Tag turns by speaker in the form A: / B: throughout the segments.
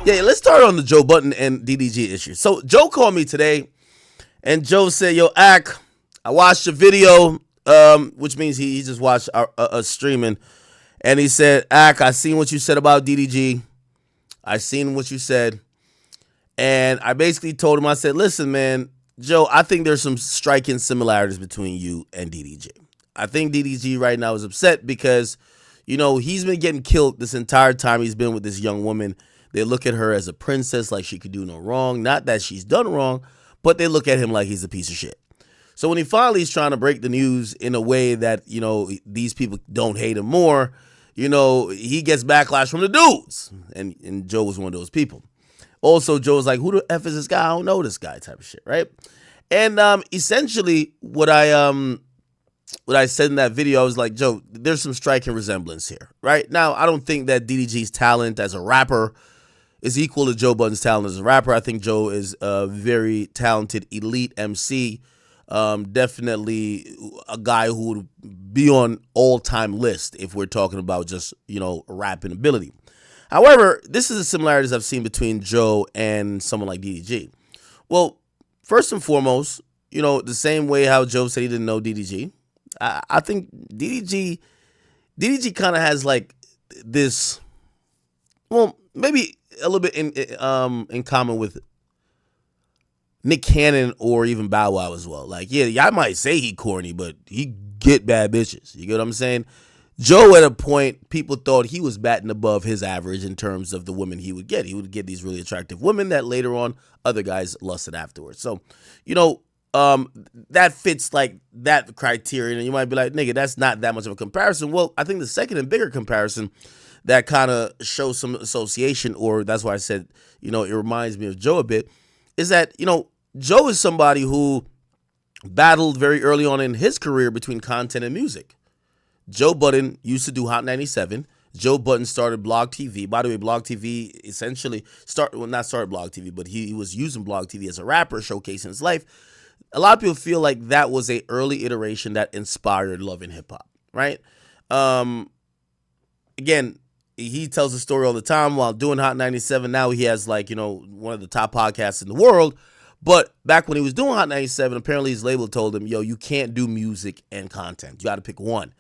A: Yeah, let's start on the Joe Budden and DDG issue. So Joe called me today, and Joe said, "Yo, Ak, I watched your video," which means he just watched our streaming, and he said, "Ak, I seen what you said about DDG. I seen what you said," and I basically told him, I said, "Listen, man, Joe, I think there's some striking similarities between you and DDG. I think DDG right now is upset because, you know, he's been getting killed this entire time he's been with this young woman. They look at her as a princess, like she could do no wrong. Not that she's done wrong, but they look at him like he's a piece of shit. So when he finally is trying to break the news in a way that, you know, these people don't hate him more, you know, he gets backlash from the dudes. And Joe was one of those people. Also, Joe's like, who the F is this guy? I don't know this guy type of shit, right? And essentially what I said in that video, I was like, Joe, there's some striking resemblance here, right? Now, I don't think that DDG's talent as a rapper is equal to Joe Budden's talent as a rapper. I think Joe is a very talented elite MC. Definitely a guy who would be on all-time list if we're talking about just, you know, rapping ability. However, this is the similarities I've seen between Joe and someone like DDG. Well, first and foremost, you know, the same way how Joe said he didn't know DDG, I think DDG kind of has like this, well, maybe a little bit in common with Nick Cannon or even Bow Wow as well. Like, yeah, I might say he corny, but he get bad bitches. You get what I'm saying? Joe, at a point, people thought he was batting above his average in terms of the women he would get. He would get these really attractive women that later on other guys lusted afterwards. So, you know, that fits like that criterion. And you might be like, nigga, that's not that much of a comparison. Well, I think the second and bigger comparison that kind of shows some association, or that's why I said, you know, it reminds me of Joe a bit, is that, you know, Joe is somebody who battled very early on in his career between content and music. Joe Budden used to do Hot 97. Joe Budden started Blog TV. By the way, Blog TV essentially not started Blog TV, but he was using Blog TV as a rapper, showcasing his life. A lot of people feel like that was a early iteration that inspired love in hip hop, right? Again, he tells the story all the time while doing Hot 97. Now he has, like, you know, one of the top podcasts in the world. But back when he was doing Hot 97, apparently his label told him, yo, you can't do music and content. You got to pick one.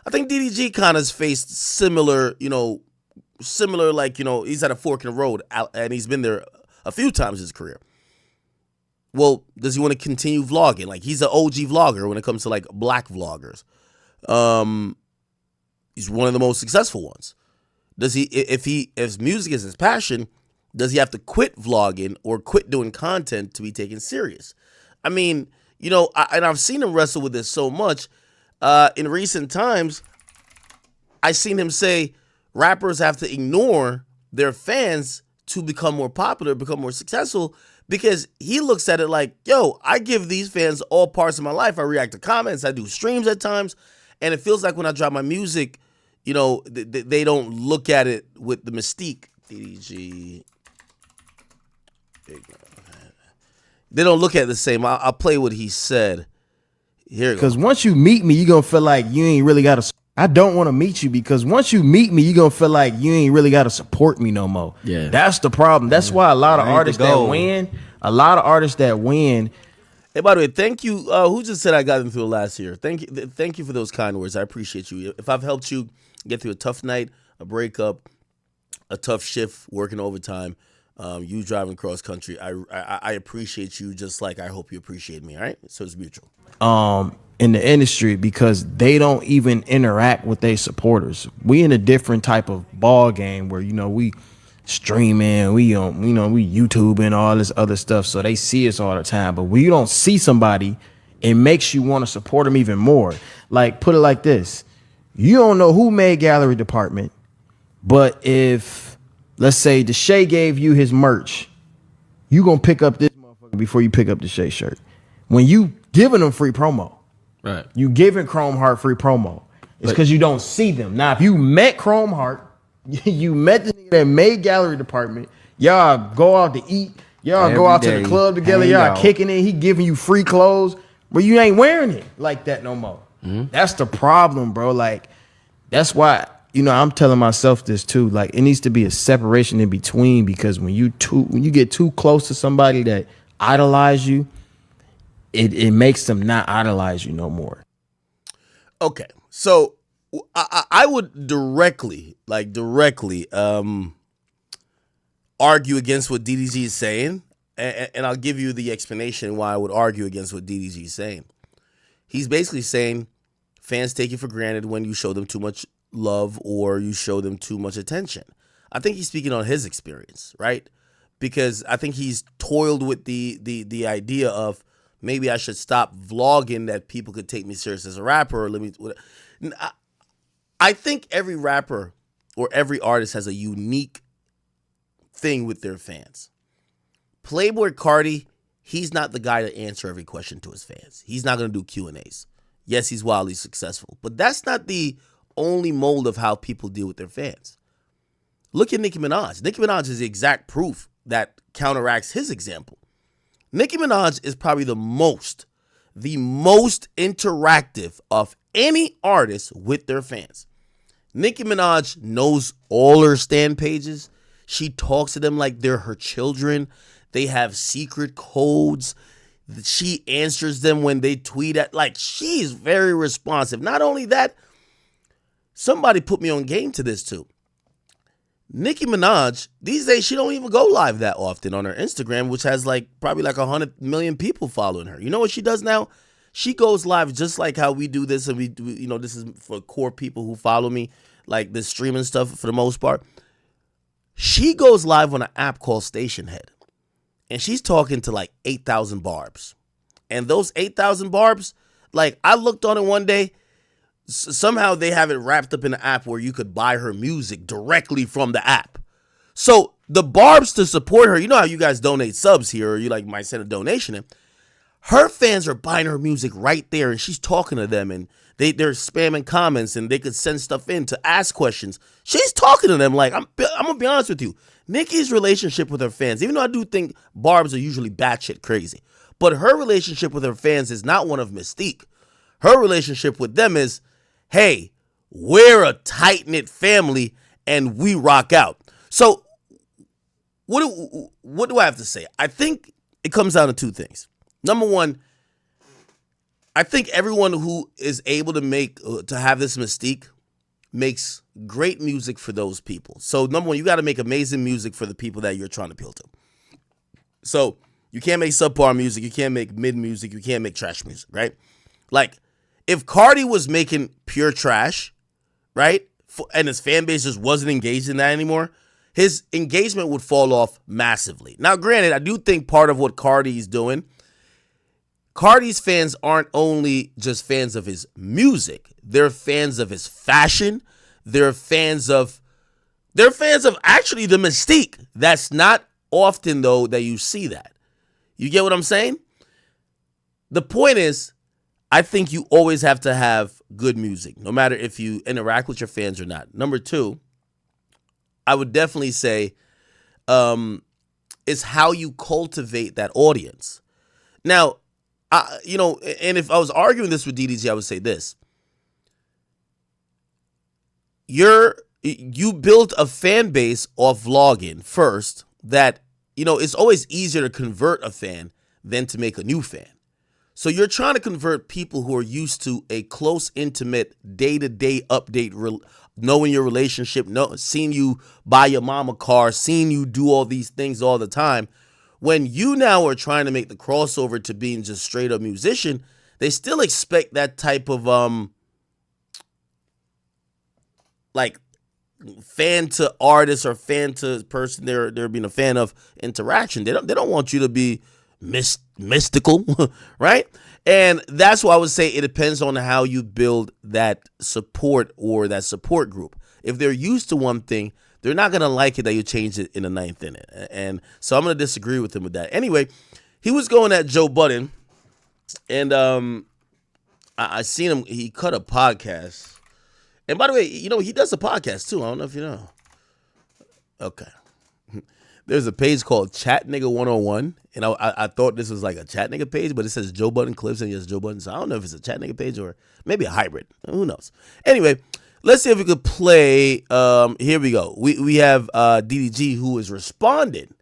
A: I think DDG kind of has faced similar, like, you know, he's at a fork in the road, and he's been there a few times in his career. Well, does he want to continue vlogging? Like, he's an OG vlogger when it comes to, like, black vloggers. He's one of the most successful ones. Does he, if music is his passion, does he have to quit vlogging or quit doing content to be taken serious? I mean, you know, and I've seen him wrestle with this so much. In recent times, I've seen him say rappers have to ignore their fans to become more popular, become more successful, because he looks at it like, yo, I give these fans all parts of my life. I react to comments. I do streams at times. And it feels like when I drop my music, you know, they don't look at it with the mystique. DDG. They don't look at it the same. I'll play what he said. Here,
B: because once you meet me, you're going to feel like you ain't really got to. I don't want to meet you because once you meet me, you're going to feel like you ain't really got to support me no more. Yeah. That's the problem. That's why a lot of artists that win,
A: Hey, by the way, thank you. Who just said I got them through last year? Thank you for those kind words. I appreciate you. If I've helped you get through a tough night, a breakup, a tough shift, working overtime, you driving cross country, I appreciate you just like I hope you appreciate me. All right, so it's mutual.
B: In the industry, because they don't even interact with their supporters. We in a different type of ball game where, you know, we streaming, we YouTubing, all this other stuff, so they see us all the time. But when you don't see somebody, it makes you want to support them even more. Like, put it like this: you don't know who made Gallery Department, but if, let's say, DeShay gave you his merch, you gonna pick up this motherfucker before you pick up the Shay shirt. When you giving them free promo, right? You giving Chrome Heart free promo. It's because you don't see them. Now, if you met Chrome Heart, you met the nigga that made Gallery Department, y'all go out to eat, y'all go out to the club together, y'all kicking it, he giving you free clothes, but you ain't wearing it like that no more. Mm-hmm. That's the problem, bro. Like, that's why I'm telling myself this too. Like, it needs to be a separation in between, because when you get too close to somebody that idolize you, it makes them not idolize you no more.
A: Okay, so I would directly argue against what DDG is saying, and I'll give you the explanation why I would argue against what DDG is saying. He's basically saying fans take you for granted when you show them too much love or you show them too much attention. I think he's speaking on his experience, right? Because I think he's toiled with the idea of maybe I should stop vlogging that people could take me serious as a rapper. Or I think every rapper or every artist has a unique thing with their fans. Playboy Carti, he's not the guy to answer every question to his fans. He's not going to do Q&As. Yes, he's wildly successful, but that's not the only mold of how people deal with their fans. Look at Nicki Minaj. Nicki Minaj is the exact proof that counteracts his example. Nicki Minaj is probably the most interactive of any artist with their fans. Nicki Minaj knows all her stan pages. She talks to them like they're her children. They have secret codes. She answers them when they tweet at, like, she's very responsive. Not only that, somebody put me on game to this too. Nicki Minaj, these days, she don't even go live that often on her Instagram, which has probably 100 million people following her. You know what she does now? She goes live just like how we do this, and we do, this is for core people who follow me, like this streaming stuff for the most part. She goes live on an app called Station Head, and she's talking to 8,000 barbs. And those 8,000 barbs, I looked on it one day, somehow they have it wrapped up in an app where you could buy her music directly from the app. So the barbs to support her, you know how you guys donate subs here, or you might send a donation in. Her fans are buying her music right there, and she's talking to them, and they're spamming comments, and they could send stuff in to ask questions. She's talking to them. I'm gonna be honest with you, Nicki's relationship with her fans, even though I do think barbs are usually batshit crazy, but her relationship with her fans is not one of mystique. Her relationship with them is, hey, we're a tight-knit family and we rock out. So what do I have to say? I think it comes down to two things. Number one, I think everyone who is able to have this mystique makes great music for those people. So number one, you got to make amazing music for the people that you're trying to appeal to. So you can't make subpar music, you can't make mid music, you can't make trash music, right? If Carti was making pure trash, right, and his fan base just wasn't engaged in that anymore, his engagement would fall off massively. Now, granted, I do think part of what Carti's doing, Carti's fans aren't only just fans of his music, they're fans of his fashion, they're fans of actually the mystique. That's not often, though, that you see that. You get what I'm saying? The point is, I think you always have to have good music, no matter if you interact with your fans or not. Number two, I would definitely say is how you cultivate that audience. Now, and if I was arguing this with DDG, I would say this. You built a fan base off vlogging first that, it's always easier to convert a fan than to make a new fan. So you're trying to convert people who are used to a close, intimate, day-to-day update, knowing your relationship, seeing you buy your mom a car, seeing you do all these things all the time. When you now are trying to make the crossover to being just straight up musician, they still expect that type of fan to artist or fan to person they're being a fan of interaction. They don't want you to be mystical, right? And that's why I would say it depends on how you build that support or that support group. If they're used to one thing, they're not going to like it that you change it in the ninth inning. And so I'm going to disagree with him with that. Anyway, he was going at Joe Budden, and I seen him. He cut a podcast. And by the way, he does a podcast too. I don't know if you know. Okay. There's a page called Chat Nigga 101, and I thought this was like a Chat Nigga page, but it says Joe Budden Clips, and yes, Joe Budden. So I don't know if it's a Chat Nigga page or maybe a hybrid. Who knows? Anyway, let's see if we could play. Here we go. We have DDG who is responding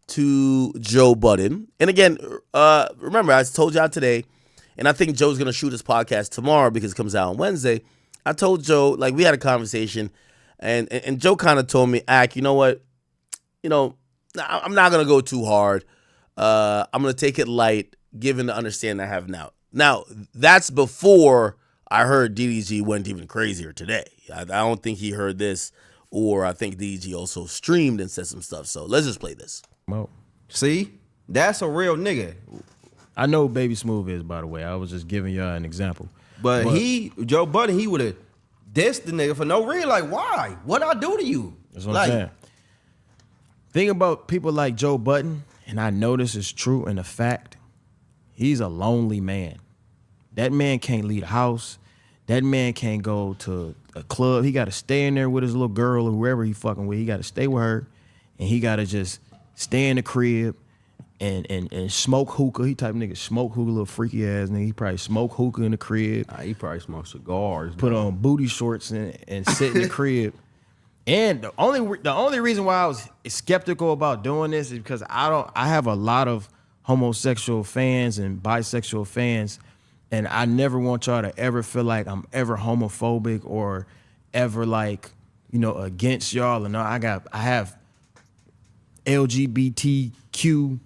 A: to Joe Budden. And again, remember, I told y'all today, and I think Joe's going to shoot his podcast tomorrow because it comes out on Wednesday. I told Joe, like, we had a conversation, and Joe kind of told me, you know what? I'm not going to go too hard. I'm going to take it light, given the understanding I have now. Now, that's before I heard DDG went even crazier today. I don't think he heard this, or I think DDG also streamed and said some stuff. So let's just play this.
B: Well,
C: See? That's a real nigga.
B: I know who Baby Smooth is, by the way. I was just giving y'all an example.
C: But Joe Budden, he would have dissed the nigga for no reason. Like, why? What'd I do to you?
B: That's what I'm saying. Thing about people like Joe Budden, and I know this is true and a fact, he's a lonely man. That man can't leave the house. That man can't go to a club. He got to stay in there with his little girl or whoever he fucking with. He got to stay with her, and he got to just stay in the crib and smoke hookah. He type of nigga smoke hookah, little freaky ass nigga. He probably smoke hookah in the crib.
C: He probably smokes cigars.
B: Put on booty shorts and sit in the crib. And the only reason why I was skeptical about doing this is because I have a lot of homosexual fans and bisexual fans, and I never want y'all to ever feel like I'm ever homophobic or ever against y'all. And I have LGBTQ.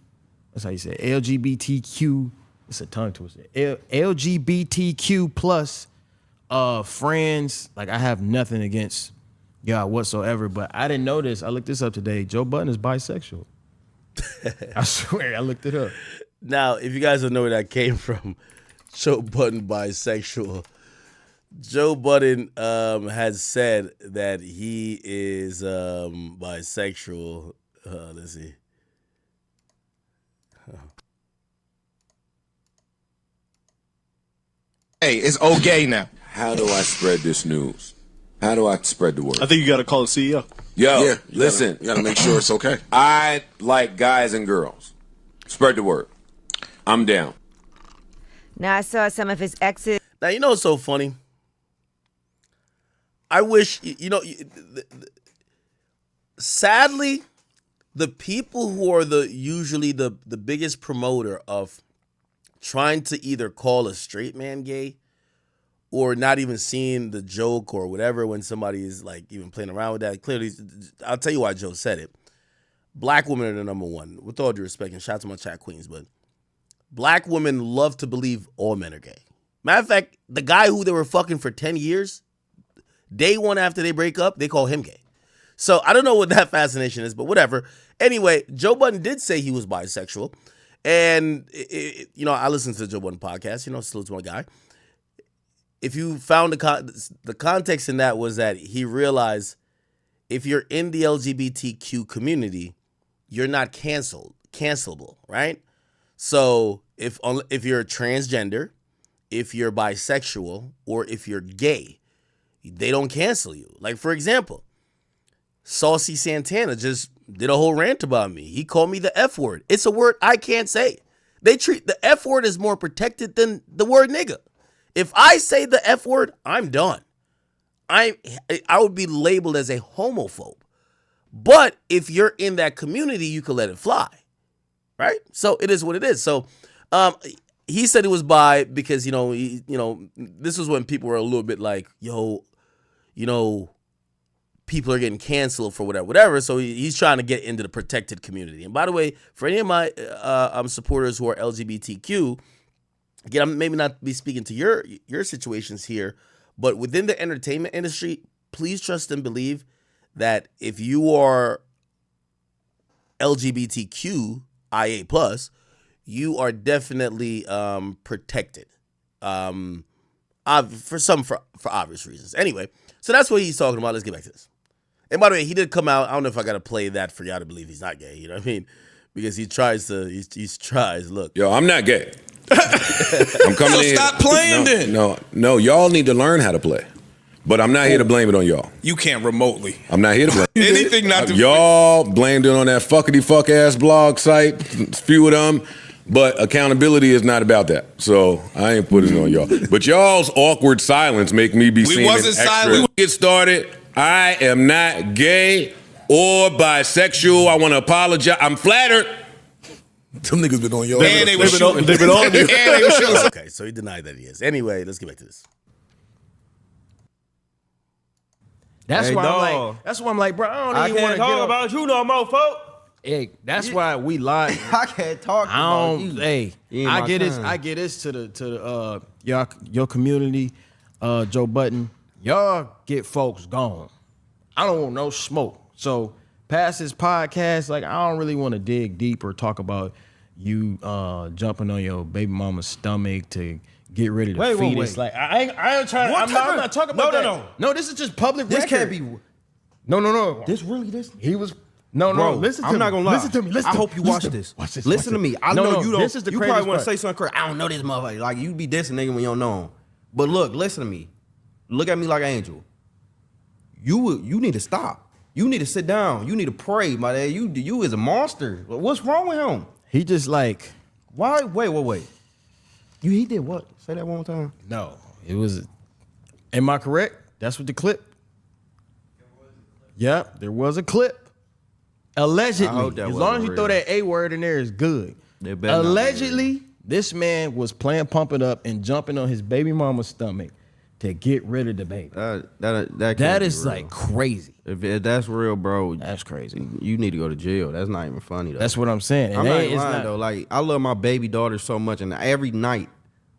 B: That's how you say it. LGBTQ. It's a tongue twister. LGBTQ plus friends. Like, I have nothing against y'all whatsoever. But I didn't know this. I looked this up today. Joe Budden is bisexual. I swear, I looked it up.
A: Now, if you guys don't know where that came from, Joe Budden bisexual. Joe Budden has said that he is bisexual. Let's see.
D: Hey, it's okay now.
E: How do I spread this news? How do I spread the word?
F: I think you got to call the CEO.
E: Yo, listen.
D: You gotta make sure it's okay.
E: I like guys and girls. Spread the word. I'm down.
G: Now, I saw some of his exes.
A: Now, you know what's so funny? I wish, sadly, the people who are usually the biggest promoter of trying to either call a straight man gay or not even seeing the joke or whatever when somebody is like even playing around with that. Clearly, I'll tell you why Joe said it. Black women are the number one, with all due respect, and shout out to my chat queens, but black women love to believe all men are gay. Matter of fact, the guy who they were fucking for 10 years, day one after they break up, they call him gay. So I don't know what that fascination is, but whatever. Anyway, Joe Budden did say he was bisexual. And, I listened to the Joe Budden podcast, salute to my guy. If you found the context in that was that he realized if you're in the LGBTQ community, you're not cancelable, right? So if you're transgender, if you're bisexual, or if you're gay, they don't cancel you. Like, for example, Saucy Santana just did a whole rant about me. He called me the F word. It's a word I can't say. They treat the F word as more protected than the word nigga. If I say the F word, I'm done. I would be labeled as a homophobe. But if you're in that community, you can let it fly, right? So it is what it is. So he said it was bi because this was when people were a little bit like, people are getting canceled for whatever. So he's trying to get into the protected community. And by the way, for any of my supporters who are LGBTQ, again, I'm maybe not be speaking to your situations here, but within the entertainment industry, please trust and believe that if you are LGBTQIA+, you are definitely protected. For obvious reasons. Anyway, so that's what he's talking about. Let's get back to this. And by the way, he did come out. I don't know if I got to play that for y'all to believe he's not gay. You know what I mean? Because he tries. Look.
E: Yo, I'm not gay. I'm coming in.
D: Stop playing then.
E: No, y'all need to learn how to play. But I'm not here to blame it on y'all.
D: You can't remotely.
E: I'm not here to blame
D: Anything not to.
E: Y'all blamed it on that fuckity fuck ass blog site. A few of them.
D: But accountability is not about that. So I ain't putting it on y'all. But y'all's awkward silence make me be seeming
F: wasn't
D: extra.
F: silent.
D: Get started. I am not gay or bisexual. I want to apologize. I'm flattered.
F: Them niggas been on your
D: And
F: ass.
D: they was shooting.
F: They been on you.
D: And they was shooting.
A: Okay, so he denied that he is. Anyway, let's get back to this.
B: That's
C: Hey,
B: why
C: dog.
B: I'm like. That's why I'm like, bro. I don't
C: I
B: even want
C: can't
B: to
C: talk
B: get
C: about you no more, folks.
B: Hey, that's why we lied.
C: I can't talk
B: I
C: about
B: don't.
C: you.
B: Hey,
C: You ain't
B: I
C: my
B: get this.
C: kind.
B: I get this to the your community, Joe Button. Y'all get folks gone. I don't want no smoke. So past this podcast, like I don't really want to dig deep or talk about you jumping on your baby mama's stomach to get rid of the
C: Wait,
B: fetus.
C: wait.
B: Like I ain't trying.
C: What
B: I'm
C: type
B: not
C: of-
B: talking about
C: No,
B: that.
C: no, no.
B: No, this is just public
C: This
B: record.
C: can't be.
B: No.
C: This really this.
B: He was. No,
C: Bro,
B: listen to
C: I'm
B: me.
C: not gonna lie.
B: Listen to me. Listen
C: I
B: to
C: hope
B: me.
C: you
B: Listen
C: watch
B: to me.
C: this.
B: Watch this.
C: Listen
B: watch
C: to
B: this.
C: me. I
B: No,
C: know
B: no,
C: you don't.
B: This is the
C: you
B: craziest
C: probably want to
B: part.
C: say something crazy. I don't know this motherfucker. Like you be dissing nigga when you don't know him. But look, listen to me. Look at me like an angel. You need to stop. You need to sit down. You need to pray, my dad. You is a monster. What's wrong with him?
B: He just like
C: Why? Wait. He did what? Say that one more time.
B: no. It was. Am I correct? That's what the clip. Yep, there was a clip. Allegedly,
C: I hope that
B: as
C: wasn't
B: long as you
C: real.
B: throw that A word in there, is good.
C: They better not be
B: Allegedly, this man was playing Pump It Up and jumping on his baby mama's stomach to get rid of the baby.
C: That
B: That
C: can't be
B: is
C: real.
B: like crazy.
C: If that's real, bro.
B: That's crazy.
C: You need to go to jail. That's not even funny though.
B: That's what I'm saying. And
C: I'm not
B: they-
C: even
B: it's
C: lying though. Like I love my baby daughter so much, and every night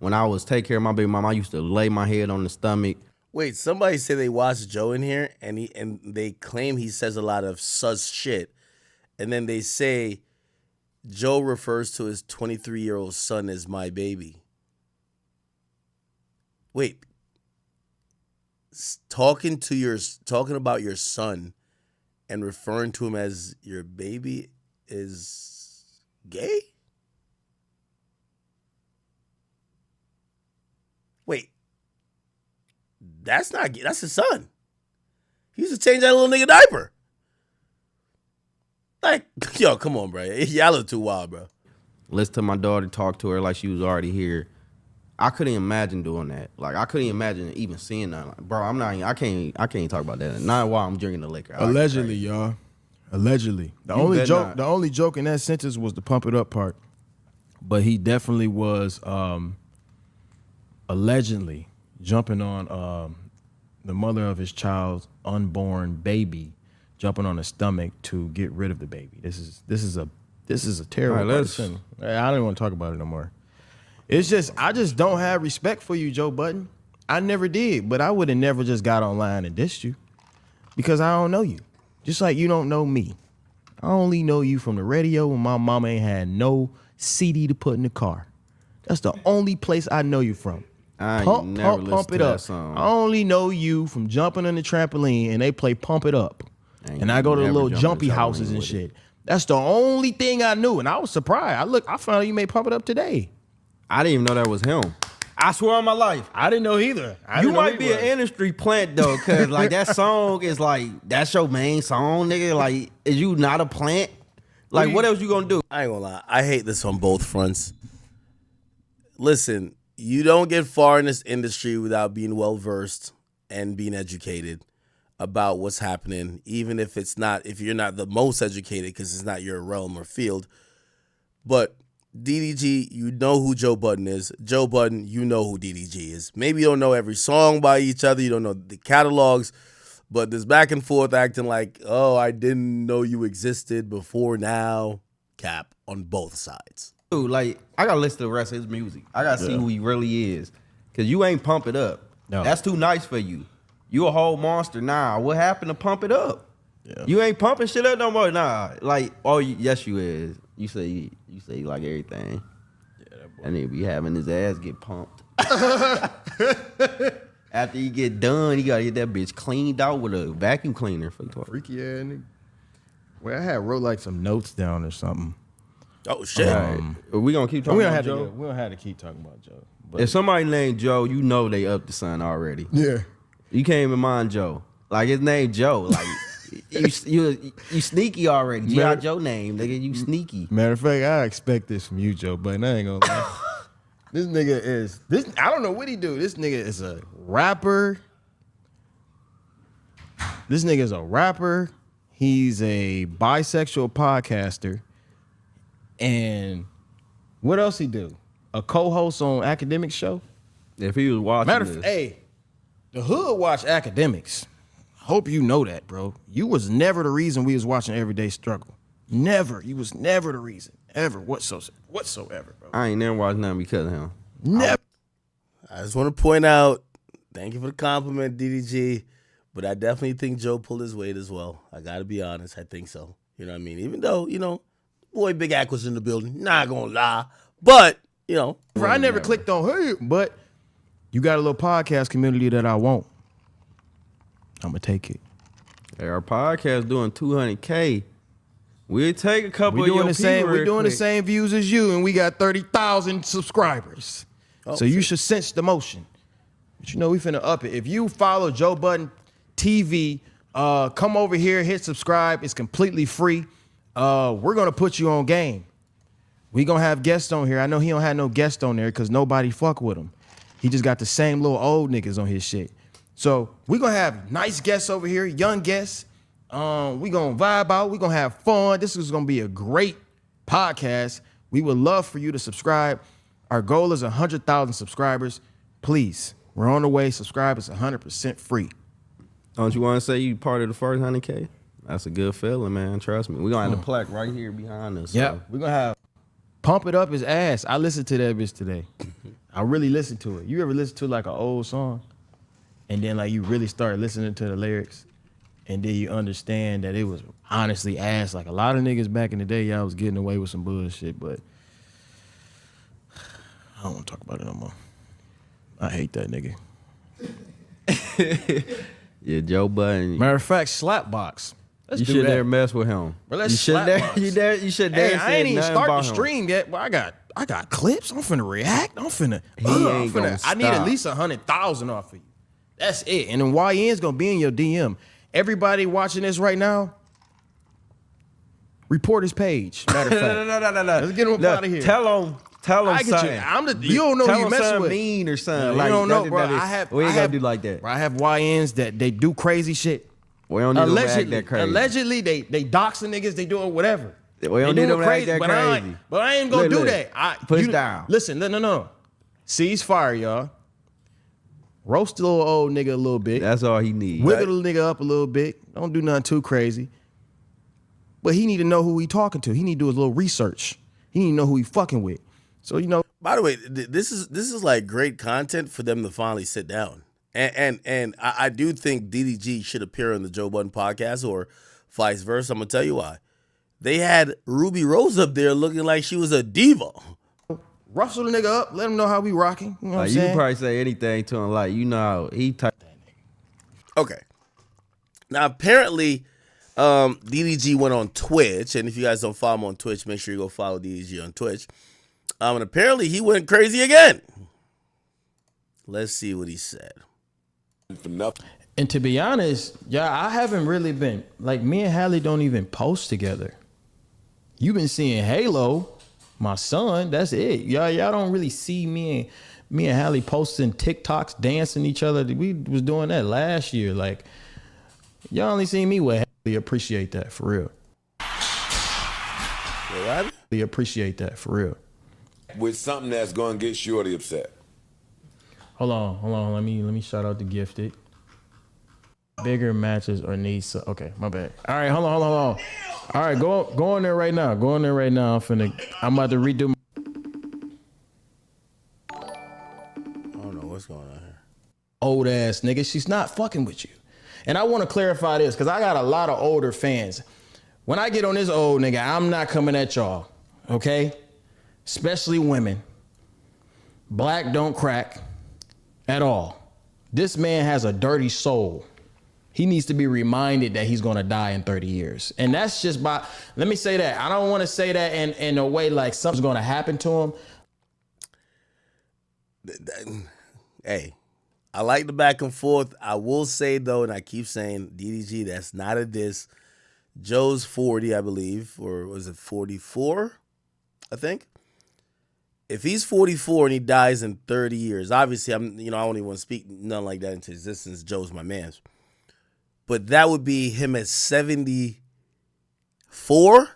C: when I was take care of my baby mama, I used to lay my head on the stomach.
A: Wait, somebody said they watched Joe in here, and they claim he says a lot of sus shit, and then they say Joe refers to his 23-year-old son as my baby. Wait, talking about your son and referring to him as your baby is gay? Wait. That's not gay. That's his son. He used to change that little nigga diaper. Like, yo, come on, bro. Y'all look too wild, bro.
C: Listen to my daughter talk to her like she was already here. I couldn't imagine doing that. Like I couldn't imagine even seeing that. Like, bro, I'm not. I can't talk about that. Not while I'm drinking the liquor. I like
B: Allegedly,
C: crazy.
B: y'all. Allegedly. The
C: You
B: only
C: better
B: joke
C: not.
B: the only joke in that sentence was the Pump It Up part. But he definitely was allegedly jumping on the mother of his child's unborn baby, jumping on his stomach to get rid of the baby. This is a terrible
C: All right, let's-
B: person. I don't want to talk about it no more. It's just I just don't have respect for you, Joe Button. I never did, but I would have never just got online and dissed you because I don't know you. Just like you don't know me. I only know you from the radio when my mama ain't had no CD to put in the car. That's the only place I know you from.
C: I ain't never listened to that song.
B: I only know you from jumping on the trampoline and they play Pump It Up.
C: Ain't
B: And I go to the
C: never
B: little
C: jumped on
B: jumpy
C: the
B: houses
C: trampoline
B: and
C: with
B: shit. That's the only thing I knew. And I was surprised. I found out you made Pump It Up today.
C: I didn't even know that was him. I swear on my life.
B: I didn't know either.
C: You might be an industry plant though, cause like that song is like that's your main song, nigga. Like, is you not a plant? Like, what else you gonna do?
A: I ain't gonna lie. I hate this on both fronts. Listen, you don't get far in this industry without being well versed and being educated about what's happening, even if you're not the most educated because it's not your realm or field. But DDG, you know who Joe Button is. Joe Button, you know who DDG is. Maybe you don't know every song by each other. You don't know the catalogs. But this back and forth acting like, oh, I didn't know you existed before now. Cap on both sides.
C: Dude, like, I gotta listen to the rest of his music. I gotta see who he really is. Cause you ain't Pump It Up.
B: No.
C: That's too nice for you. You a whole monster now. What happened to Pump It Up?
B: Yeah.
C: You ain't pumping shit up no more. Nah. Like, oh yes you is. You say you like everything. Yeah, that boy. And he be having his ass get pumped. After you get done, you gotta get that bitch cleaned out with a vacuum cleaner.
B: Freaky ass nigga. Well, I had wrote like some notes down or something.
A: Oh, shit.
C: We gonna keep talking
B: We don't
C: about
B: have
C: Joe.
B: we don't have to keep talking about Joe. But
C: If somebody named Joe, you know they up the sun already.
B: yeah.
C: You can't even mind Joe. Like his name Joe. Like you sneaky already. G.I. Joe name, nigga. You sneaky.
B: Matter of fact, I expect this from you, Joe, but I ain't gonna lie. This nigga is this. I don't know what he do. This nigga is a rapper. This nigga is a rapper. He's a bisexual podcaster. And what else he do? A co-host on Akademiks show?
C: If he was watching
B: Matter
C: this.
B: of hey, the hood watch Akademiks. Hope you know that, bro. You was never the reason we was watching Everyday Struggle. Never. You was never the reason. Ever. Whatsoever, bro.
C: I ain't never watched nothing because of him.
B: Never.
A: I just want to point out, thank you for the compliment, DDG, but I definitely think Joe pulled his weight as well. I got to be honest. I think so. You know what I mean? Even though, boy, Big Ack was in the building. Not going to lie. But,
B: I never clicked on her, but you got a little podcast community that I want. I'm going to take it.
C: Hey, our podcast doing 200K. We'll take a couple of your people
B: We're doing the same views as you, and we got 30,000 subscribers. So you should sense the motion. But we finna up it. If you follow Joe Budden TV, come over here, hit subscribe. It's completely free. We're gonna put you on game. We gonna have guests on here. I know he don't have no guest on there because nobody fuck with him. He just got the same little old niggas on his shit. So we gonna have nice guests over here, young guests. We gonna vibe out. We gonna have fun. This is gonna be a great podcast. We would love for you to subscribe. Our goal is 100,000 subscribers. Please, we're on the way. Subscribe. It's 100% free.
C: Don't you want to say you part of the first 100K? That's a good feeling, man. Trust me. We're going to have the plaque right here behind us.
B: Yeah,
C: So.
B: we're going to have Pump It Up his ass. I listened to that bitch today. I really listened to it. You ever listen to like an old song and then like you really start listening to the lyrics and then you understand that it was honestly ass. Like a lot of niggas back in the day, y'all was getting away with some bullshit, but I don't want to talk about it no more. I hate that nigga.
C: Yeah, Joe Budden.
B: Matter of fact, Slapbox. Let's
C: You
B: do
C: should
B: that.
C: never mess with him.
B: Bro, let's
C: you should
B: slap
C: never.
B: box.
C: You should
B: Hey,
C: never.
B: I ain't even start the stream yet. Well, I got clips. I'm finna react. I'm finna. I need at least 100,000 off of you. That's it. And then YN's gonna be in your DM. Everybody watching this right now, report his page. Matter of fact,
C: No.
B: let's get him up out of here.
C: Tell him.
B: I get
C: something.
B: you. You don't know
C: Tell
B: who you
C: him
B: messing
C: something
B: with.
C: mean or something.
B: You
C: Like,
B: don't know,
C: that-
B: bro.
C: that is- we ain't gonna do like that.
B: Bro, I have YNs that they do crazy shit.
C: We don't need them to act that crazy.
B: Allegedly, they doxing niggas. They doing whatever.
C: We don't need them to act that
B: but
C: crazy.
B: I ain't gonna do that.
C: Push down.
B: Listen, no. Cease fire, y'all. Roast the little old nigga a little bit.
C: That's all he needs.
B: Wiggle the nigga up a little bit. Don't do nothing too crazy. But he need to know who he talking to. He need to do his little research. He need to know who he fucking with. So
A: By the way, this is like great content for them to finally sit down. And I do think DDG should appear on the Joe Budden podcast or vice versa. I'm gonna tell you why. They had Ruby Rose up there looking like she was a diva.
B: rustle the nigga up. Let him know how we rocking. You know what I'm
C: You
B: saying?
C: can probably say anything to him. Like, how he type.
A: Okay. Now apparently, DDG went on Twitch, and if you guys don't follow him on Twitch, make sure you go follow DDG on Twitch. And apparently he went crazy again. Let's see what he said.
E: For nothing.
B: And to be honest, I haven't really been, like, me and Hallie don't even post together. You've been seeing Halo, my son, that's it. Y'all don't really see me and Hallie posting TikToks, dancing each other. We was doing that last year. Like, y'all only see me with Hallie. Appreciate that, for real.
A: What?
B: We appreciate that, for real.
E: With something that's going to get Shorty upset.
B: Hold on. Let me shout out the Gifted. Bigger matches or needs. Okay, my bad. All right, hold on. All right, go in there right now. Go in there right now. I'm about to redo.
A: I don't know what's going on here.
B: Old ass nigga, she's not fucking with you. And I want to clarify this because I got a lot of older fans. When I get on this old nigga, I'm not coming at y'all. Okay, especially women. Black don't crack at all. This man has a dirty soul. He needs to be reminded that he's going to die in 30 years. And that's just let me say that. I don't want to say that in a way like something's going to happen to him.
A: Hey, I like the back and forth. I will say, though, and I keep saying, DDG, that's not a diss. Joe's 40, I believe, or was it 44? I think. If he's 44 and he dies in 30 years, obviously I don't even want to speak nothing like that into existence. Joe's my man. But that would be him at 74.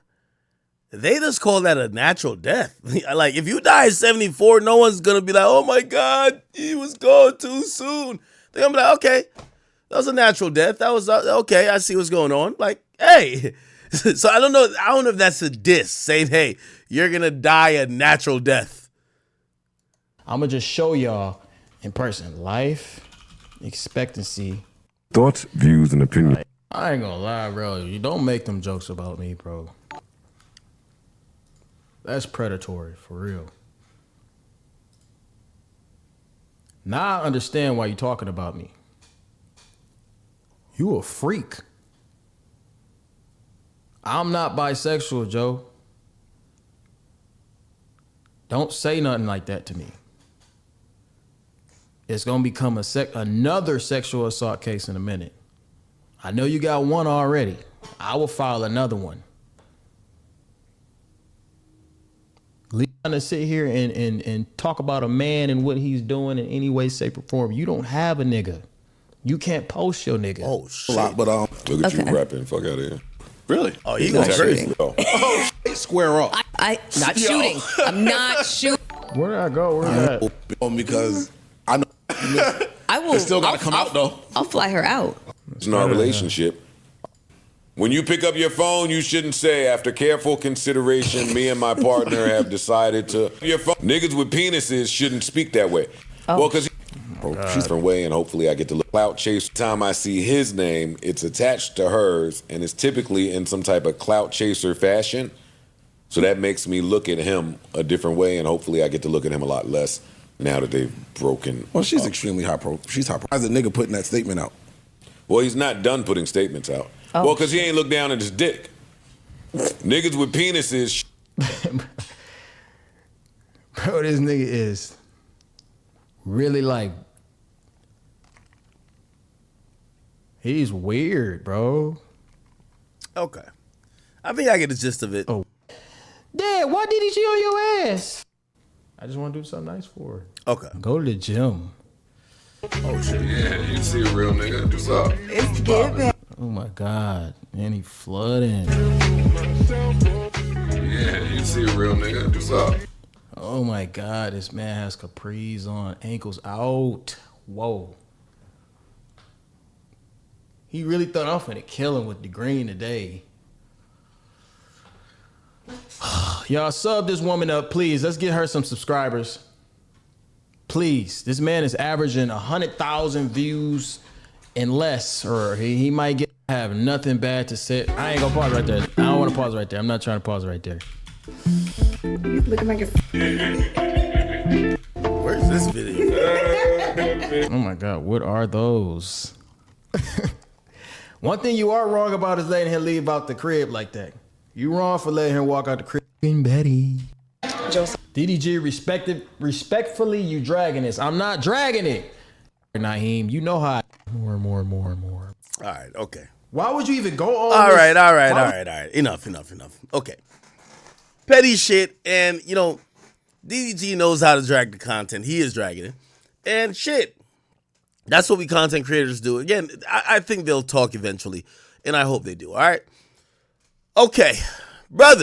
A: They just call that a natural death. Like, if you die at 74, no one's going to be like, oh my God, he was gone too soon. They're going to be like, okay, that was a natural death. That was, okay, I see what's going on. Like, hey. So I don't know if that's a diss saying, hey, you're going to die a natural death.
B: I'm going to just show y'all in person. Life expectancy.
E: Thoughts, views, and opinions.
B: I ain't gonna lie, bro. You don't make them jokes about me, bro. That's predatory, for real. Now I understand why you're talking about me. You a freak. I'm not bisexual, Joe. Don't say nothing like that to me. It's gonna become another sexual assault case in a minute. I know you got one already. I will file another one. Trying to sit here and talk about a man and what he's doing in any way, shape, or form. You don't have a nigga. You can't post your nigga.
A: Oh, shit.
F: A lot, but
E: Look at you rapping. Fuck out of here.
F: really?
A: Oh, he going crazy.
F: Square up.
H: I not shooting. I'm not shooting.
B: Where did I go? Where did I?
F: Because I know
H: I will.
F: it's still got to come out though.
H: I'll fly her out.
D: In our relationship. When you pick up your phone, you shouldn't say, after careful consideration, me and my partner have decided to. Your phone. Niggas with penises shouldn't speak that way. Well, because she's a different way, and hopefully I get to look clout chase. Time I see his name, it's attached to hers, and it's typically in some type of clout chaser fashion. So that makes me look at him a different way, and hopefully I get to look at him a lot less now that they've broken.
F: Well, she's extremely high pro. She's high pro. How's the nigga putting that statement out?
D: Well, he's not done putting statements out. Well, because he ain't looked down at his dick. Niggas with penises.
B: Bro, this nigga is really like, he's weird, bro.
A: Okay. I think I get the gist of it.
B: Oh. Dad, why did he cheat on your ass? I just want to do something nice for her.
A: Okay.
B: Go to the gym.
E: Oh, shit. Yeah, you see a real nigga. What's up?
G: It's giving.
B: Oh my God. And he flooding.
E: Yeah, you see a real nigga. What's up?
B: Oh my God. This man has capris on, ankles out. Whoa. He really thought I'm finna kill him with the green today. Y'all sub this woman up, please. Let's get her some subscribers. Please. This man is averaging 100,000 views and less, or he might have nothing bad to say. I ain't gonna pause right there. I don't want to pause right there. I'm not trying to pause right there.
H: You looking like a.
A: Where's this video?
B: Oh my God, what are those? One thing you are wrong about is letting him leave out the crib like that. You wrong for letting him walk out the crib. Betty. DDG, respectfully, you dragging this. I'm not dragging it. Naheem, you know how. More.
A: All right, okay.
B: Why would you even go on?
A: All right. Enough. Okay. Petty shit, and DDG knows how to drag the content. He is dragging it. And shit. That's what we content creators do. Again, I think they'll talk eventually, and I hope they do. All right? Okay. Brother.